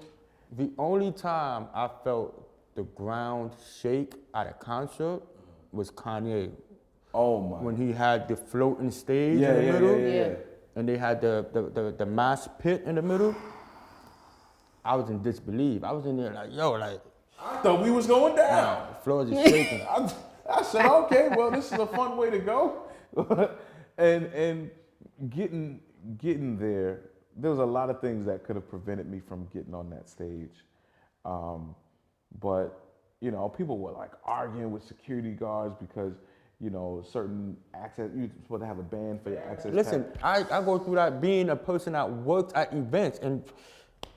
The only time I felt the ground shake at a concert was Kanye. Oh my. When he had the floating stage Yeah, in the yeah, middle, yeah, yeah, yeah. and they had the mass pit in the middle, I was in disbelief. I was in there like, yo, like, I thought we was going down. the floor is just shaking. I said, okay, well, this is a fun way to go. and getting there, there was a lot of things that could have prevented me from getting on that stage. But, you know, people were like arguing with security guards because, you know, certain access, you're supposed to have a band for your access. Listen, I go through that being a person that works at events, and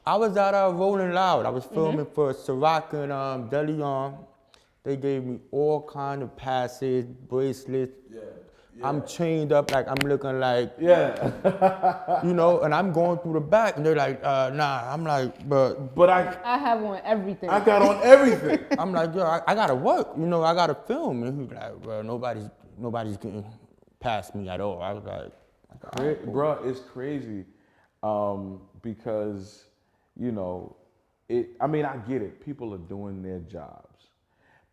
I was at Rolling Loud. I was filming for Ciroc and De Leon. They gave me all kind of passes, bracelets. Yeah. I'm chained up like I'm looking like, Yeah. you know, and I'm going through the back, and they're like, nah. I'm like, but I have on everything. I got on everything. I'm like, yo, I gotta work, you know, I gotta film. And he's like, well, nobody's getting past me at all. I was like, Bruh, it's crazy because, you know, I mean, I get it. People are doing their jobs.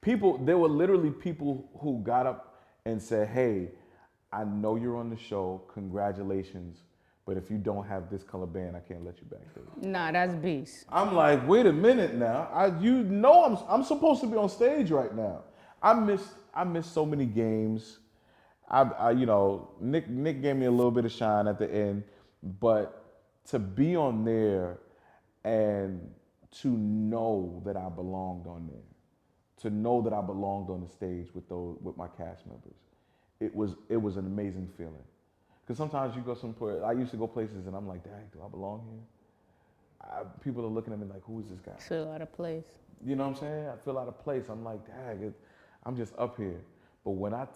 There were literally people who got up and said, hey, I know you're on the show. Congratulations. But if you don't have this color band, I can't let you back there. Nah, that's beast. I'm like, wait a minute now. You know I'm supposed to be on stage right now. I missed so many games. You know, Nick gave me a little bit of shine at the end, but to be on there and to know that I belonged on there, to know that I belonged on the stage with my cast members, it was an amazing feeling. Because sometimes you go somewhere, I used to go places and I'm like, dang, do I belong here? People are looking at me like, who is this guy? Feel out of place. You know what I'm saying? I feel out of place. I'm like, dang, I'm just up here. But when I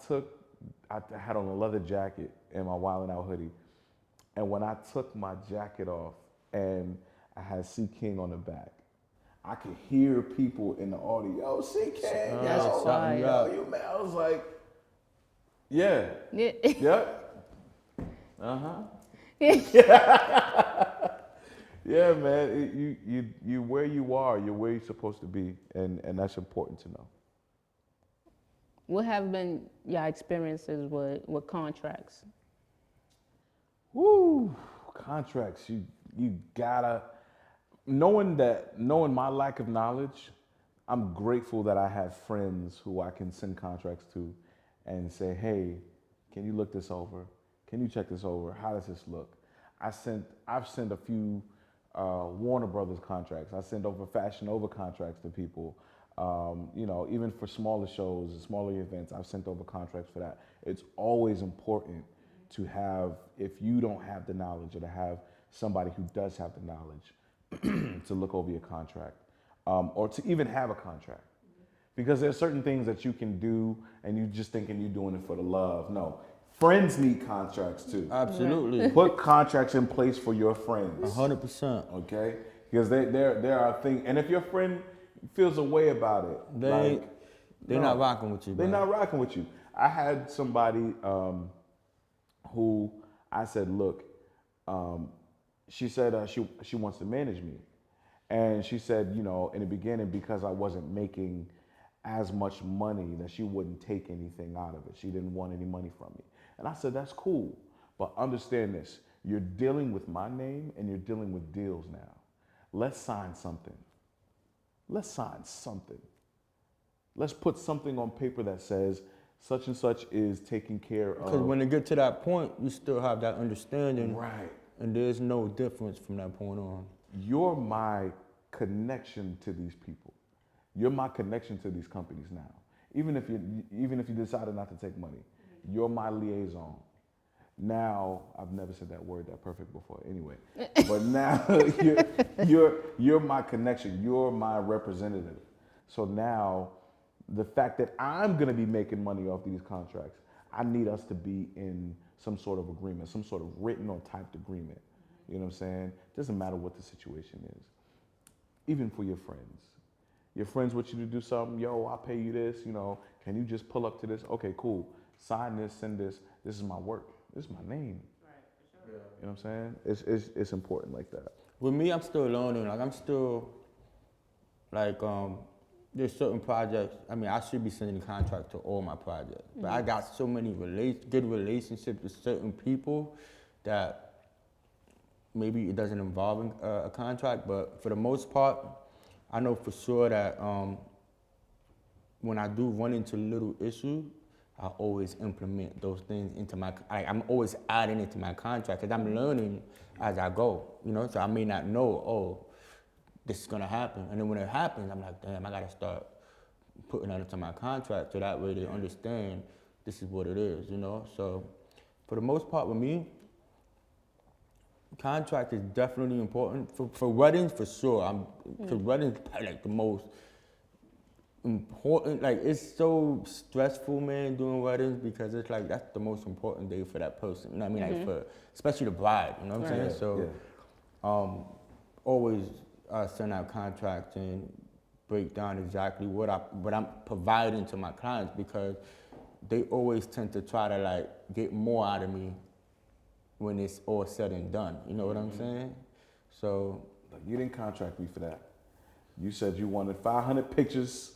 had on a leather jacket and my Wildin' Out hoodie, and when I took my jacket off and I had C King on the back, I could hear people in the audio, yo, C King, That's fire. yo, you man. I was like, yeah, Yeah. yep. Yeah, man. You where you are. You're where you're supposed to be, and that's important to know. What have been your experiences with contracts? Woo, contracts. You gotta knowing my lack of knowledge. I'm grateful that I have friends who I can send contracts to, and say, hey, can you look this over? Can you check this over? How does this look? I've sent a few Warner Brothers contracts. I send over Fashion Nova contracts to people. You know, even for smaller shows and smaller events, I've sent over contracts for that. It's always important to have, if you don't have the knowledge, or to have somebody who does have the knowledge to look over your contract, or to even have a contract. Because there's certain things that you can do and you just thinking you're doing it for the love. No, friends need contracts too. absolutely, Put contracts in place for your friends. 100%. Okay? Because there are things, and if your friend feels a way about it, They're not rocking with you. They're not rocking with you. I had somebody who I said, look, she said she wants to manage me. And she said, you know, in the beginning, because I wasn't making as much money, that she wouldn't take anything out of it. She didn't want any money from me. And I said, that's cool. But understand this, you're dealing with my name and you're dealing with deals now. Let's sign something. Let's sign something. Let's put something on paper that says such and such is taken care of. Because when they get to that point, you still have that understanding. Right. And there's no difference from that point on. You're my connection to these people. You're my connection to these companies now. Even if you decided not to take money, you're my liaison. Now, I've never said that word that perfect before anyway, but now you're my connection. You're my representative. So now, the fact that I'm gonna be making money off these contracts, I need us to be in some sort of agreement, some sort of written or typed agreement. You know what I'm saying? Doesn't matter what the situation is. Even for your friends. Your friends want you to do something, yo, I'll pay you this, you know, can you just pull up to this? Okay, cool. Sign this, send this. This is my work. This is my name. Right, for sure. You know what I'm saying? It's important like that. With me, I'm still learning. Like, I'm still, like, there's certain projects. I mean, I should be sending contracts to all my projects, but I got so many good relationships with certain people that maybe it doesn't involve a contract. But for the most part, I know for sure that when I do run into little issues, I always implement those things into I'm always adding it to my contract because I'm learning as I go, you know? So I may not know, oh, this is gonna happen. And then when it happens, I'm like, damn, I gotta start putting that into my contract so that way they understand this is what it is, you know? So for the most part with me, contract is definitely important. For weddings, for sure. Because weddings like the most important, like it's so stressful, man, doing weddings because it's like that's the most important day for that person. You know what I mean? Like for especially the bride, you know what I'm saying? So always send out contracts and break down exactly what I'm providing to my clients because they always tend to try to like get more out of me when it's all said and done. You know what I'm saying? So you didn't contract me for that. You said you wanted 500 pictures.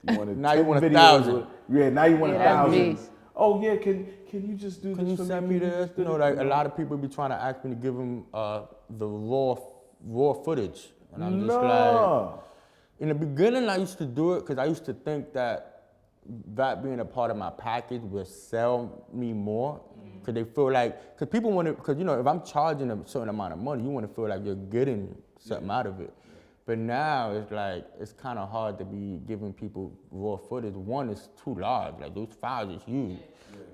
You wanted now 10 you want videos. 1,000. Yeah, now you want Yeah, that's 1,000. beast. Oh yeah, can you just do Can this you for me? send me Can this? just do You know, this? like a lot of people be trying to ask me to give them the raw footage, and I'm just like, in the beginning I used to do it because I used to think that being a part of my package would sell me more. Because they feel like, because people want to, because you know, if I'm charging a certain amount of money, you want to feel like you're getting something out of it. But now it's like, it's kind of hard to be giving people raw footage. One, it's too large, like those files is huge.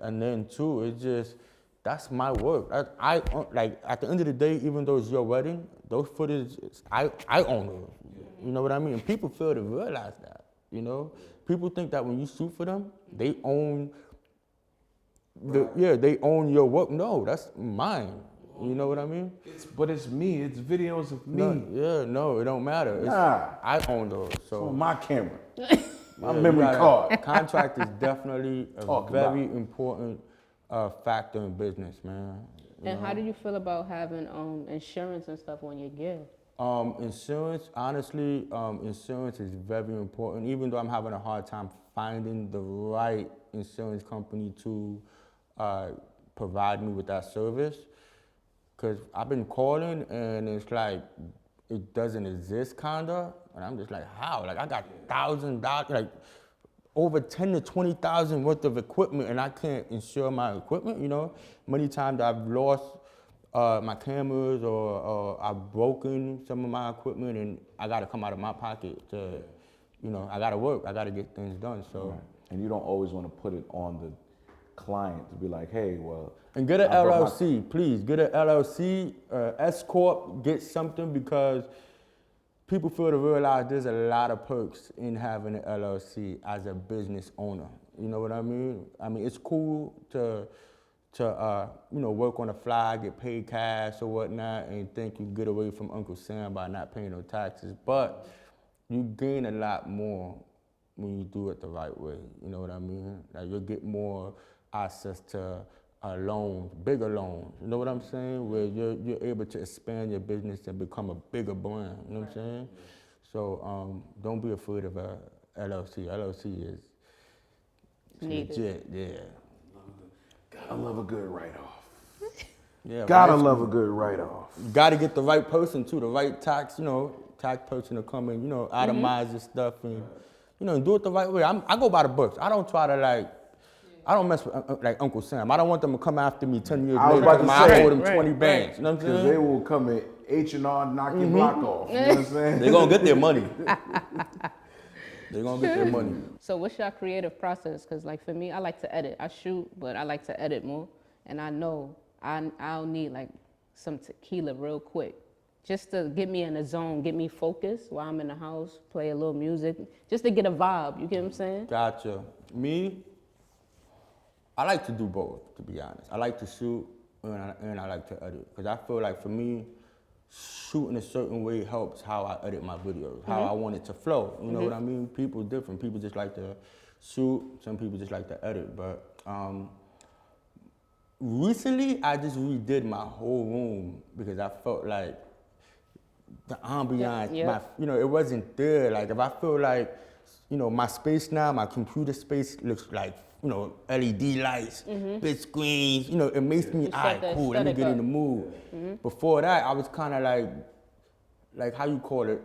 And then two, it's just, that's my work. I like, at the end of the day, even though it's your wedding, those footage, I own those. You know what I mean? And people fail to realize that, you know? People think that when you shoot for them, they own they own your work. No, that's mine. You know what I mean? But it's me. It's videos of me. No, it don't matter. I own those. It's So on my camera, my memory card. Contract is definitely a very about. important factor in business, man. And how do you feel about having insurance and stuff when you give? Insurance, honestly, insurance is very important. Even though I'm having a hard time finding the right insurance company to provide me with that service, because I've been calling and it's like it doesn't exist, kinda, and I'm just like, how? Like I got $1,000, like over 10 to 20,000 worth of equipment, and I can't insure my equipment. You know, many times I've lost my cameras or I've broken some of my equipment, and I got to come out of my pocket to, you know, I got to work, I got to get things done. So. Right. And you don't always want to put it on the client to be like, hey, well. And get an LLC, please. Get an LLC, S Corp, get something, because people fail to realize there's a lot of perks in having an LLC as a business owner. You know what I mean? I mean, it's cool to you know, work on the fly, get paid cash or whatnot, and think you get away from Uncle Sam by not paying no taxes. But you gain a lot more when you do it the right way. You know what I mean? Like you'll get more access to loans, bigger loans. You know what I'm saying? Where you're able to expand your business and become a bigger brand. You know what I'm saying? So don't be afraid of a LLC. LLC is legit. Yeah. Gotta love a good write-off. Yeah. Gotta love a good write-off. You gotta get the right person too, the right tax, you know, tax person to come and, you know, itemize this stuff and, you know, and do it the right way. I go by the books. I don't try to like, I don't mess with like Uncle Sam. I don't want them to come after me 10 years later. I owe them 20 bands. You know what I'm saying? Because they will come at H&R, knock your block off. You know what I'm saying? They're gonna get their money. They're gonna get their money. So what's your creative process? Because like for me, I like to edit. I shoot, but I like to edit more. And I know I'll need like some tequila real quick, just to get me in the zone, get me focused while I'm in the house, play a little music, just to get a vibe. You get what I'm saying? Gotcha. Me, I like to do both, to be honest. I like to shoot and I like to edit. Because I feel like for me, shooting a certain way helps how I edit my videos, how I want it to flow. You know what I mean? People are different. People just like to shoot. Some people just like to edit. But recently, I just redid my whole room because I felt like the ambiance, you know, it wasn't there. Like if I feel like you know, my space now, my computer space looks like, you know, LED lights, big screens. You know, it makes me, You all set right, the cool, let me aesthetic get in up. the mood. Before that, I was kind of like how you call it,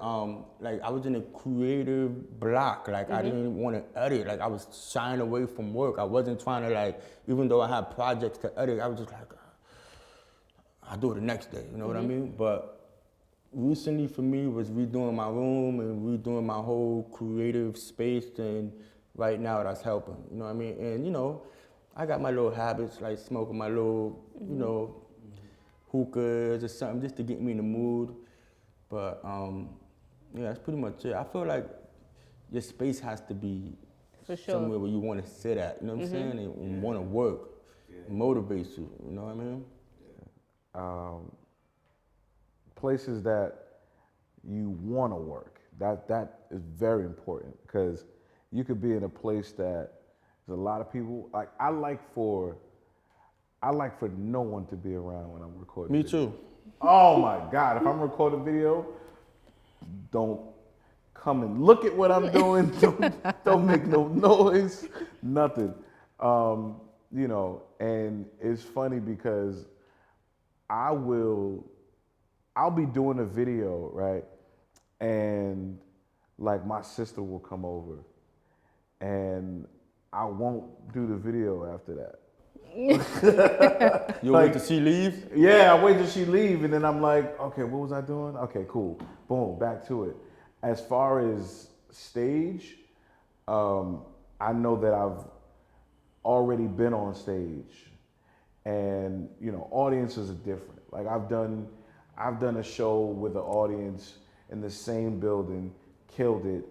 like I was in a creative block. Like I didn't want to edit. Like I was shying away from work. I wasn't trying to like, even though I had projects to edit, I was just like, I'll do it the next day. You know what I mean? But recently for me was redoing my room and redoing my whole creative space, and right now that's helping. You know what I mean? And you know, I got my little habits like smoking my little, you know, hookahs or something just to get me in the mood. But yeah, that's pretty much it. I feel like your space has to be For sure. somewhere where you want to sit at, you know what I'm saying? And want to work, motivates you, you know what I mean? Places that you want to work. That is very important because you could be in a place that there's a lot of people. Like I like for no one to be around when I'm recording. Me video. too. Oh my God! If I'm recording video, don't come and look at what I'm doing. Don't make no noise. Nothing. You know, and it's funny because I'll be doing a video, right? And like my sister will come over and I won't do the video after that. You'll Like- wait to see leave? Yeah, I wait till she leave and then I'm like, okay, what was I doing? Okay, cool. Boom, back to it. As far as stage, I know that I've already been on stage and you know audiences are different. Like I've done a show with an audience in the same building, killed it,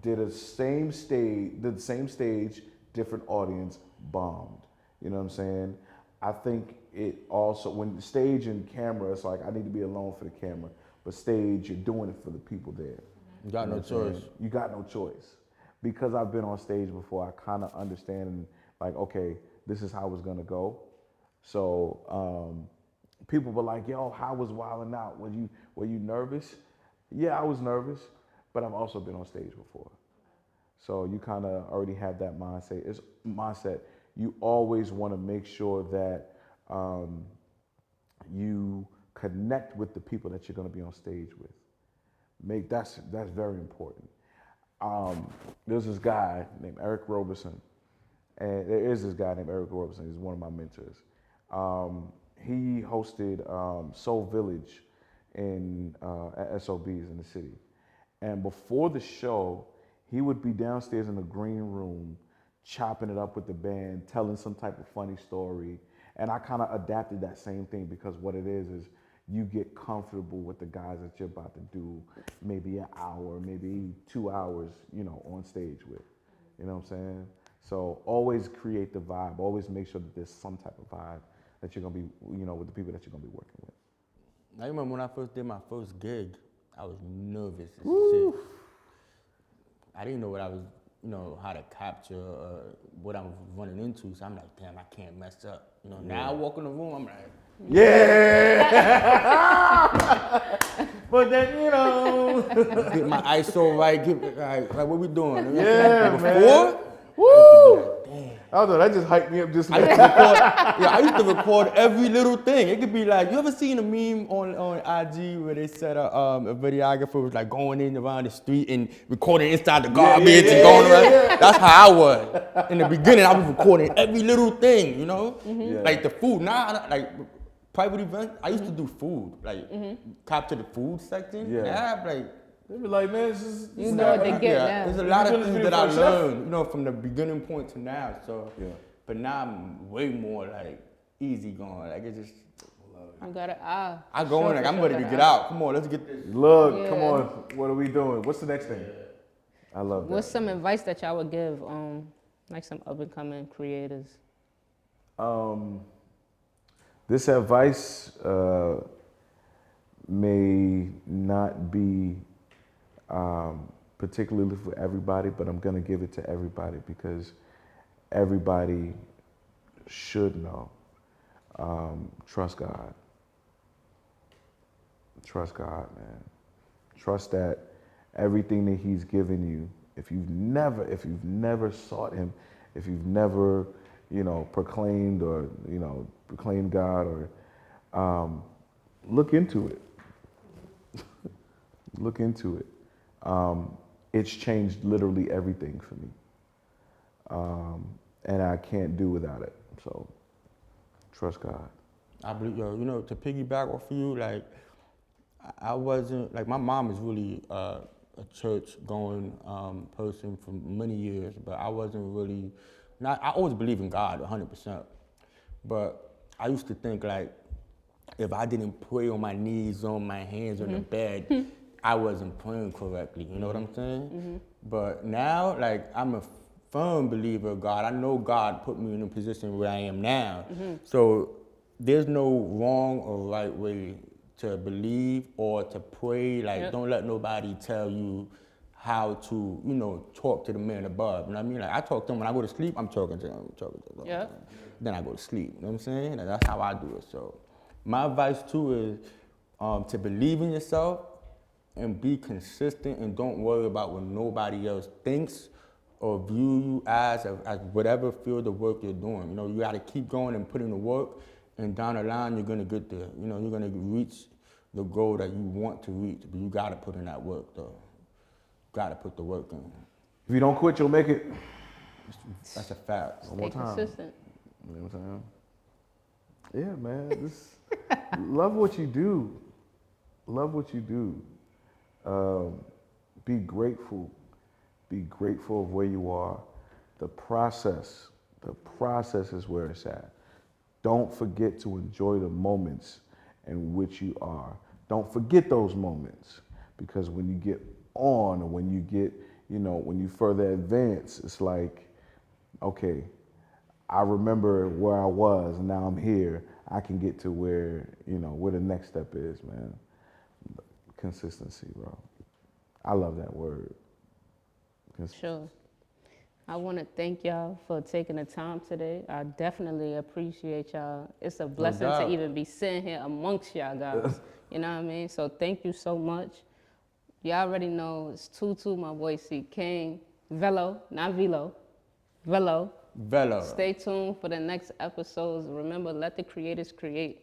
did the same stage, different audience, bombed. You know what I'm saying? I think it also, when stage and camera, it's like I need to be alone for the camera, but stage, you're doing it for the people there. You got no know what I'm choice. saying? You got no choice. Because I've been on stage before, I kind of understand, like, okay, this is how it's gonna go. So people were like, yo, how was Wildin' Out? Were you nervous? Yeah, I was nervous, but I've also been on stage before. So you kind of already have that mindset. You always want to make sure that you connect with the people that you're going to be on stage with. That's very important. There's this guy named Eric Roberson, and there is this guy named Eric Roberson. He's one of my mentors. He hosted Soul Village at SOBs in the city. And before the show, he would be downstairs in the green room, chopping it up with the band, telling some type of funny story. And I kind of adapted that same thing because what it is you get comfortable with the guys that you're about to do maybe an hour, maybe 2 hours, you know, on stage with. You know what I'm saying? So always create the vibe. Always make sure that there's some type of vibe that you're gonna be, you know, with the people that you're gonna be working with. I remember when I first did my first gig, I was nervous as shit. I didn't know what I was, you know, how to capture what I was running into. So I'm like, damn, I can't mess up. You know, now I walk in the room, I'm like, Yeah. But then, you know. get my ISO right, like what we doing? Yeah, Before, man. Woo! I don't know, that just hyped me up just I used to record, I used to record every little thing. It could be like, you ever seen a meme on IG where they said a videographer was like going in around the street and recording inside the garbage and going around? Yeah. That's how I was. In the beginning, I was recording every little thing, you know? Yeah. Like the food. Now, like private events, I used to do food, like capture the food section. Yeah. Now, like, They be like, man, this is You know what they get now. there's a lot of doing this things video that I for a chef? learned, you know, from the beginning point to now. So, Yeah. but now I'm way more like easy going. Like it's just, I got an eye. I go in like I'm ready to get out. Come on, let's get this. Look, Yeah. come on, what are we doing? What's the next thing? I love that. What's some advice that y'all would give, like some up and coming creators? This advice may not be particularly for everybody, but I'm gonna give it to everybody because everybody should know. Trust God. Trust God, man. Trust that everything that He's given you if you've never sought him, if you've never, proclaimed or, proclaimed God or look into it. Look into it. It's changed literally everything for me. And I can't do without it. So trust God. I believe, to piggyback off of you, like, I wasn't, like, my mom is really a church-going person for many years, but I wasn't really, I always believe in God 100%, but I used to think, like, if I didn't pray on my knees, on my hands on the bed, I wasn't praying correctly, you know what I'm saying? But now, like, I'm a firm believer of God. I know God put me in a position where I am now. So there's no wrong or right way to believe or to pray. Like, don't let nobody tell you how to, talk to the man above. You know what I mean? Like, I talk to him when I go to sleep, I'm talking to him, Then I go to sleep, you know what I'm saying? Like, that's how I do it. So my advice too is to believe in yourself and be consistent and don't worry about what nobody else thinks or view you as whatever field of work you're doing. You got to keep going and put in the work, and down the line you're gonna get there. You're gonna reach the goal that you want to reach, but you got to put in that work though. Got to put the work in. If you don't quit, you'll make it. That's a fact. Stay consistent. You know what I'm saying? Yeah, man. Love what you do. Love what you do. Be grateful. Be grateful of where you are. The process is where it's at. Don't forget to enjoy the moments in which you are. Don't forget those moments, because when you get on, or when you get, when you further advance, it's like, okay, I remember where I was, and now I'm here. I can get to where, where the next step is, man. Consistency, bro. I love that word. Sure. I want to thank y'all for taking the time today. I definitely appreciate y'all. It's a blessing to even be sitting here amongst y'all guys. You know what I mean? So thank you so much. Y'all already know it's Tutu, my boy Cking, Velo, not Velo, Velo. Velo. Stay tuned for the next episodes. Remember, let the creators create.